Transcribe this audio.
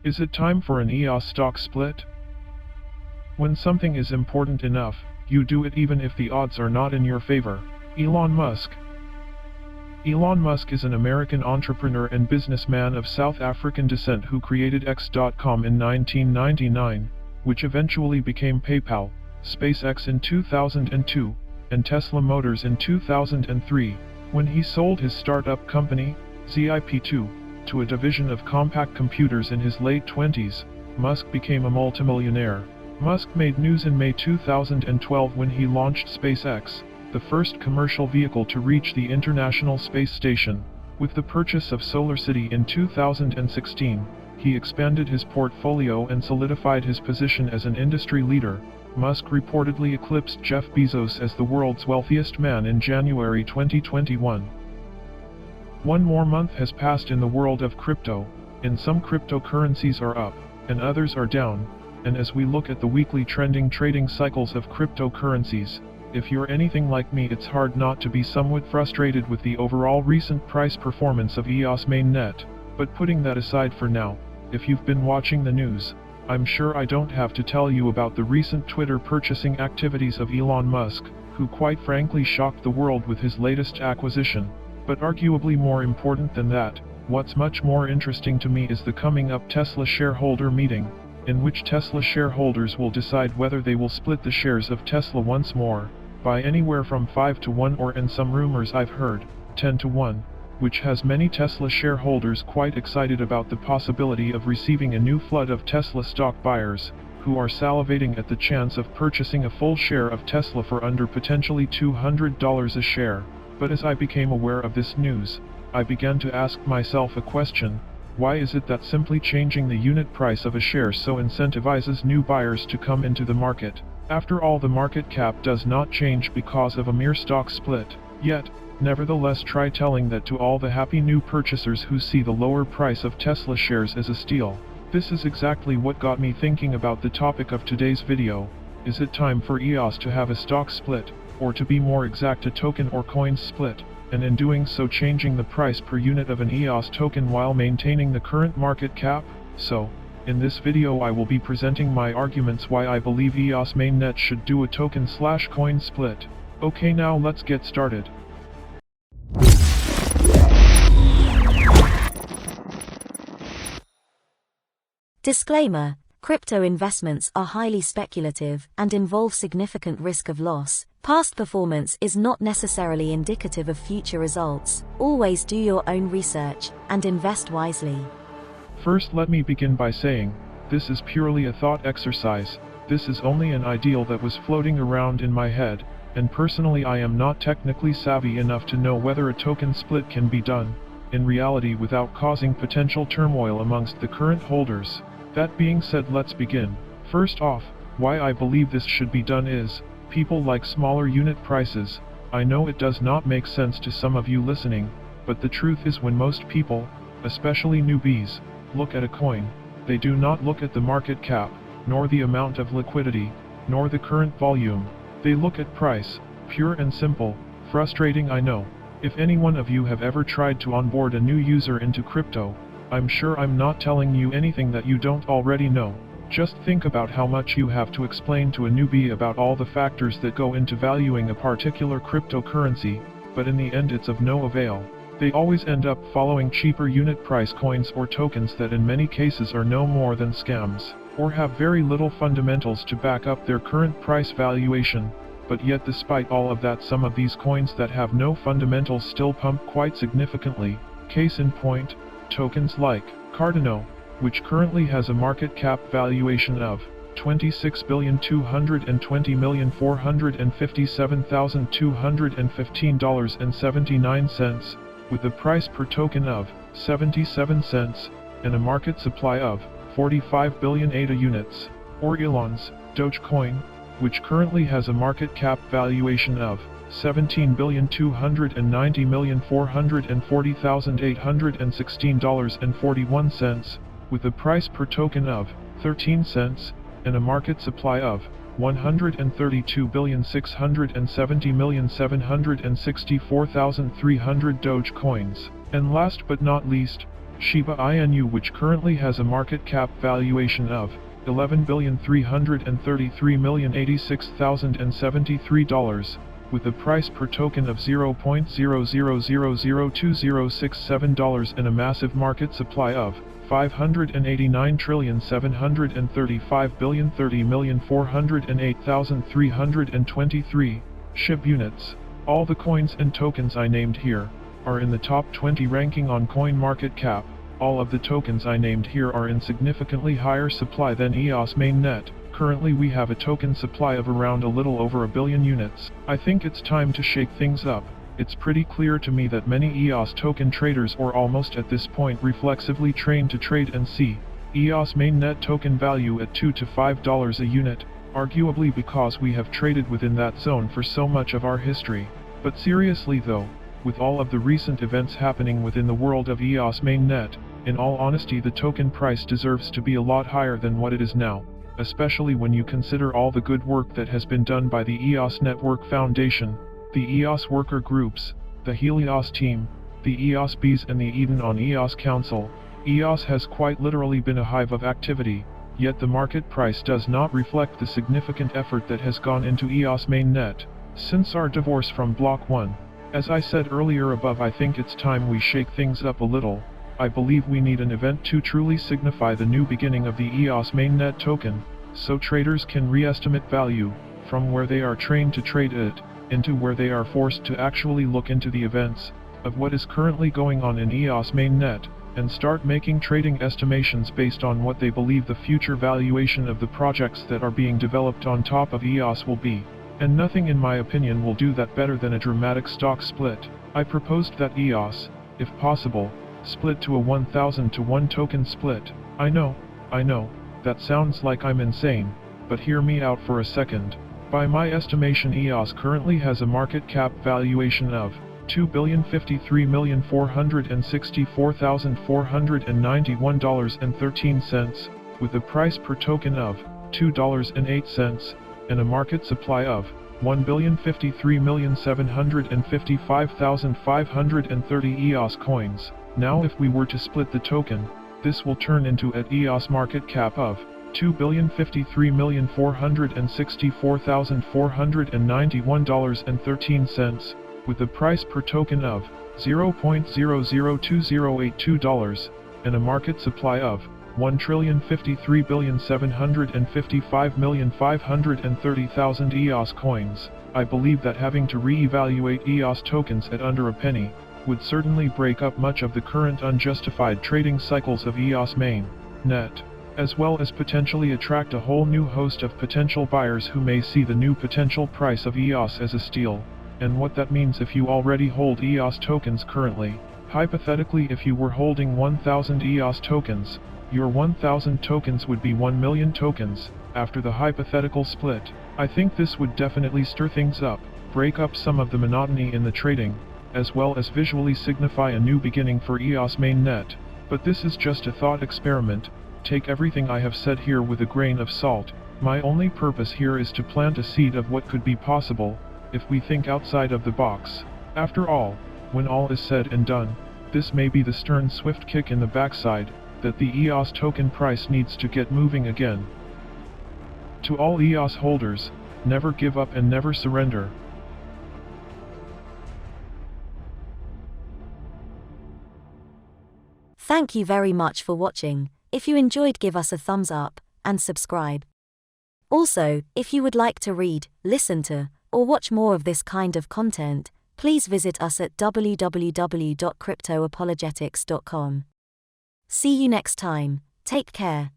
Is it time for an EOS stock split? When something is important enough, you do it even if the odds are not in your favor. Elon Musk. Elon Musk is an American entrepreneur and businessman of South African descent who created X.com in 1999, which eventually became PayPal, SpaceX in 2002, and Tesla Motors in 2003, when he sold his startup company, ZIP2, to a division of Compaq Computers in his late 20s. Musk became a multimillionaire. Musk made news in May 2012 when he launched SpaceX, the first commercial vehicle to reach the International Space Station. With the purchase of SolarCity in 2016, he expanded his portfolio and solidified his position as an industry leader. Musk reportedly eclipsed Jeff Bezos as the world's wealthiest man in January 2021. One more month has passed in the world of crypto, and some cryptocurrencies are up, and others are down, and as we look at the weekly trending trading cycles of cryptocurrencies, if you're anything like me, it's hard not to be somewhat frustrated with the overall recent price performance of EOS mainnet. But putting that aside for now, if you've been watching the news, I'm sure I don't have to tell you about the recent Twitter purchasing activities of Elon Musk, who quite frankly shocked the world with his latest acquisition. But arguably more important than that, what's much more interesting to me is the coming up Tesla shareholder meeting, in which Tesla shareholders will decide whether they will split the shares of Tesla once more, by anywhere from 5-1 or, in some rumors I've heard, 10-1, which has many Tesla shareholders quite excited about the possibility of receiving a new flood of Tesla stock buyers, who are salivating at the chance of purchasing a full share of Tesla for under potentially $200 a share. But as I became aware of this news, I began to ask myself a question: why is it that simply changing the unit price of a share so incentivizes new buyers to come into the market? After all, the market cap does not change because of a mere stock split. Yet, nevertheless, try telling that to all the happy new purchasers who see the lower price of Tesla shares as a steal. This is exactly what got me thinking about the topic of today's video. Is it time for EOS to have a stock split, or to be more exact, a token or coin split, and in doing so changing the price per unit of an EOS token while maintaining the current market cap? So, in this video I will be presenting my arguments why I believe EOS mainnet should do a token/coin split. Okay, now let's get started. Disclaimer: crypto investments are highly speculative and involve significant risk of loss. Past performance is not necessarily indicative of future results. Always do your own research and invest wisely. First, let me begin by saying, this is purely a thought exercise. This is only an ideal that was floating around in my head, and personally I am not technically savvy enough to know whether a token split can be done, in reality, without causing potential turmoil amongst the current holders. That being said, let's begin. First off, why I believe this should be done is, people like smaller unit prices. I know it does not make sense to some of you listening, but the truth is, when most people, especially newbies, look at a coin, they do not look at the market cap, nor the amount of liquidity, nor the current volume. They look at price, pure and simple. Frustrating, I know. If any one of you have ever tried to onboard a new user into crypto, I'm sure I'm not telling you anything that you don't already know. Just think about how much you have to explain to a newbie about all the factors that go into valuing a particular cryptocurrency, but in the end it's of no avail. They always end up following cheaper unit price coins or tokens that in many cases are no more than scams, or have very little fundamentals to back up their current price valuation. But yet, despite all of that, some of these coins that have no fundamentals still pump quite significantly. Case in point, tokens like Cardano, which currently has a market cap valuation of $26,220,457,215.79, with a price per token of 77 cents, and a market supply of 45 billion ADA units. Or Elon's Dogecoin, which currently has a market cap valuation of $17,290,440,816.41, with a price per token of 13 cents, and a market supply of 132,670,764,300 Dogecoins. And last but not least, Shiba Inu, which currently has a market cap valuation of $11,333,086,073, with a price per token of $0.00002067 and a massive market supply of $589,735,030,408,323 SHIB units. All the coins and tokens I named here are in the top 20 ranking on CoinMarketCap. All of the tokens I named here are in significantly higher supply than EOS mainnet. Currently we have a token supply of around a little over a billion units. I think it's time to shake things up. It's pretty clear to me that many EOS token traders are almost at this point reflexively trained to trade and see EOS mainnet token value at $2 to $5 a unit, arguably because we have traded within that zone for so much of our history. But seriously though, with all of the recent events happening within the world of EOS mainnet, in all honesty the token price deserves to be a lot higher than what it is now, especially when you consider all the good work that has been done by the EOS Network Foundation, the EOS worker groups, the Helios team, the EOS Bees and the Eden on EOS Council. EOS has quite literally been a hive of activity, yet the market price does not reflect the significant effort that has gone into EOS mainnet since our divorce from Block 1. As I said earlier above, I think it's time we shake things up a little. I believe we need an event to truly signify the new beginning of the EOS mainnet token, so traders can re-estimate value, from where they are trained to trade it, into where they are forced to actually look into the events of what is currently going on in EOS mainnet, and start making trading estimations based on what they believe the future valuation of the projects that are being developed on top of EOS will be. And nothing in my opinion will do that better than a dramatic stock split. I proposed that EOS, if possible, split to a 1,000 to 1 token split. I know, that sounds like I'm insane, but hear me out for a second. By my estimation, EOS currently has a market cap valuation of $2,053,464,491.13, with a price per token of $2.08, and a market supply of $1,053,755,530 EOS coins. Now if we were to split the token, this will turn into an EOS market cap of $2,053,464,491.13, with a price per token of $0.002082, and a market supply of $1,053,755,530,000 EOS coins. I believe that having to re-evaluate EOS tokens at under a penny would certainly break up much of the current unjustified trading cycles of EOS mainnet, as well as potentially attract a whole new host of potential buyers who may see the new potential price of EOS as a steal. And what that means if you already hold EOS tokens currently. Hypothetically, if you were holding 1,000 EOS tokens, your 1,000 tokens would be 1 million tokens after the hypothetical split. I think this would definitely stir things up, break up some of the monotony in the trading, as well as visually signify a new beginning for EOS mainnet. But this is just a thought experiment. Take everything I have said here with a grain of salt. My only purpose here is to plant a seed of what could be possible if we think outside of the box. After all, when all is said and done, this may be the stern swift kick in the backside that the EOS token price needs to get moving again. To all EOS holders, never give up and never surrender. Thank you very much for watching. If you enjoyed, give us a thumbs up and subscribe. Also, if you would like to read, listen to, or watch more of this kind of content, please visit us at www.cryptoapologetics.com. See you next time. Take care.